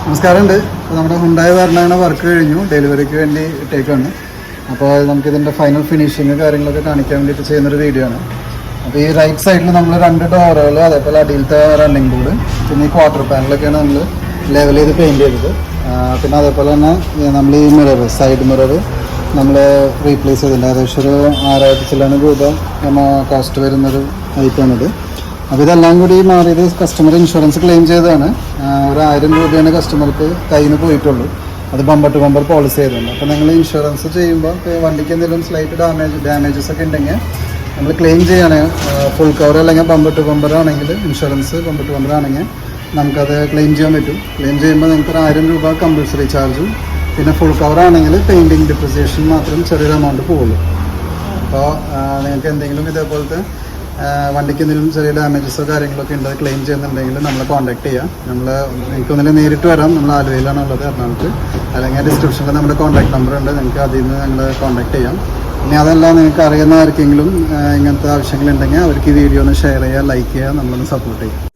നമസ്കാരമുണ്ട്. അപ്പോൾ നമ്മുടെ ഹുണ്ടായി വരണ വർക്ക് കഴിഞ്ഞു, ഡെലിവറിക്ക് വേണ്ടി ഇട്ടേക്കാണ്. അപ്പോൾ നമുക്കിതിൻ്റെ ഫൈനൽ ഫിനിഷിങ് കാര്യങ്ങളൊക്കെ കാണിക്കാൻ വേണ്ടിയിട്ട് ചെയ്യുന്നൊരു വീഡിയോ ആണ്. അപ്പോൾ ഈ റൈറ്റ് സൈഡിൽ നമ്മൾ 2 ഡോറുകൾ, അതേപോലെ അടിയിലത്തെ റണ്ണിങ് ബോർഡ്, പിന്നെ ഈ ക്വാർട്ടർ പാനലൊക്കെയാണ് നമ്മൾ ലെവൽ ചെയ്ത് പെയിൻറ്റ് ചെയ്തത്. പിന്നെ അതേപോലെ തന്നെ നമ്മൾ ഈ മിറർ, സൈഡ് മിറർ നമ്മൾ റീപ്ലേസ് ചെയ്തിട്ടുണ്ട്. ഏകദേശം ഒരു 6000 രൂപ കോസ്റ്റ് വരുന്നൊരു ഐറ്റമാണിത്. അപ്പോൾ ഇതെല്ലാം കൂടി മാറിയത് കസ്റ്റമർ ഇൻഷുറൻസ് ക്ലെയിം ചെയ്തതാണ്. ഒരു 1000 രൂപയാണ് കസ്റ്റമർക്ക് കയ്യിൽ നിന്ന് പോയിട്ടുള്ളൂ. അത് ബമ്പർ ടു ബമ്പർ പോളിസി ചെയ്തിട്ടുണ്ട്. അപ്പോൾ നിങ്ങൾ ഇൻഷുറൻസ് ചെയ്യുമ്പോൾ വണ്ടിക്ക് എന്തെങ്കിലും സ്ലൈറ്റ് ഡാമേജസ് ഒക്കെ ഉണ്ടെങ്കിൽ നമ്മൾ ക്ലെയിം ചെയ്യണേ. ഫുൾ കവർ അല്ലെങ്കിൽ ബമ്പർ ടു ബമ്പർ ആണെങ്കിൽ, ഇൻഷുറൻസ് ബമ്പർ ടു ബമ്പർ ആണെങ്കിൽ നമുക്കത് ക്ലെയിം ചെയ്യാൻ പറ്റും. ക്ലെയിം ചെയ്യുമ്പോൾ നിങ്ങൾക്ക് 1000 രൂപ കമ്പൾസറി ചാർജും, പിന്നെ ഫുൾ കവർ ആണെങ്കിൽ പെയിൻറ്റിങ് ഡിപ്രിസിയേഷൻ മാത്രം ചെറിയൊരു എമൗണ്ട് പോകുള്ളൂ. അപ്പോൾ നിങ്ങൾക്ക് എന്തെങ്കിലും ഇതേപോലത്തെ വണ്ടിക്ക് എന്തെങ്കിലും ചെറിയ ഡാമേജസോ കാര്യങ്ങളൊക്കെ ഉണ്ട് ക്ലെയിം ചെയ്യുന്നുണ്ടെങ്കിൽ നമ്മളെ കോൺടാക്ട് ചെയ്യാം. എനിക്കൊന്നിൽ നേരിട്ട് വരാം. നമ്മൾ ആലുവയിലാണ് ഉള്ളത്, എറണാകുളത്ത്. അല്ലെങ്കിൽ ഡിസ്ക്രിപ്ഷനിൽ നമ്മുടെ കോൺടാക്ട് നമ്പർ ഉണ്ട്, നിങ്ങൾക്ക് അതിൽ നിന്ന് ഞങ്ങൾ കോൺടാക്ട് ചെയ്യാം. ഇനി അതല്ല, നിങ്ങൾക്ക് അറിയുന്ന ആർക്കെങ്കിലും ഇങ്ങനത്തെ ആവശ്യങ്ങളുണ്ടെങ്കിൽ അവർക്ക് ഈ വീഡിയോ ഒന്ന് ഷെയർ ചെയ്യുക, ലൈക്ക് ചെയ്യുക, നമ്മളൊന്ന് സപ്പോർട്ട് ചെയ്യുക.